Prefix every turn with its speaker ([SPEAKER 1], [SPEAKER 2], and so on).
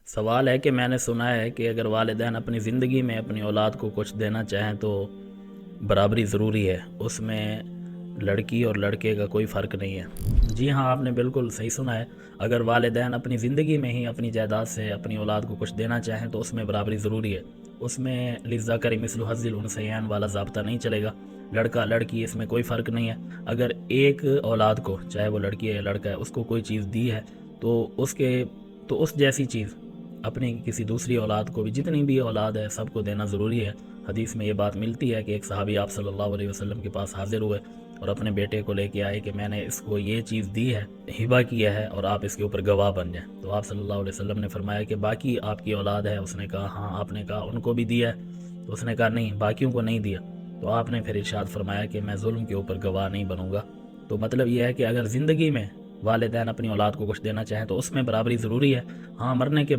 [SPEAKER 1] سوال ہے کہ میں نے سنا ہے کہ اگر والدین اپنی زندگی میں اپنی اولاد کو کچھ دینا چاہیں تو برابری ضروری ہے، اس میں لڑکی اور لڑکے کا کوئی فرق نہیں ہے۔ جی ہاں، آپ نے بالکل صحیح سنا ہے۔ اگر والدین اپنی زندگی میں ہی اپنی جائیداد سے اپنی اولاد کو کچھ دینا چاہیں تو اس میں برابری ضروری ہے۔ اس میں للذکر مثل حظ الانثیین والا ضابطہ نہیں چلے گا۔ لڑکا لڑکی اس میں کوئی فرق نہیں ہے۔ اگر ایک اولاد کو، چاہے وہ لڑکی ہے یا لڑکا ہے، اس کو کوئی چیز دی ہے تو اس جیسی چیز اپنی کسی دوسری اولاد کو بھی، جتنی بھی اولاد ہے سب کو دینا ضروری ہے۔ حدیث میں یہ بات ملتی ہے کہ ایک صحابی آپ صلی اللہ علیہ وسلم کے پاس حاضر ہوئے اور اپنے بیٹے کو لے کے آئے کہ میں نے اس کو یہ چیز دی ہے، ہبہ کیا ہے، اور آپ اس کے اوپر گواہ بن جائیں۔ تو آپ صلی اللہ علیہ وسلم نے فرمایا کہ باقی آپ کی اولاد ہے؟ اس نے کہا ہاں۔ آپ نے کہا ان کو بھی دیا ہے؟ تو اس نے کہا نہیں، باقیوں کو نہیں دیا۔ تو آپ نے پھر ارشاد فرمایا کہ میں ظلم کے اوپر گواہ نہیں بنوں گا۔ تو مطلب یہ ہے کہ اگر زندگی میں والدین اپنی اولاد کو کچھ دینا چاہیں تو اس میں برابری ضروری ہے۔ ہاں، مرنے کے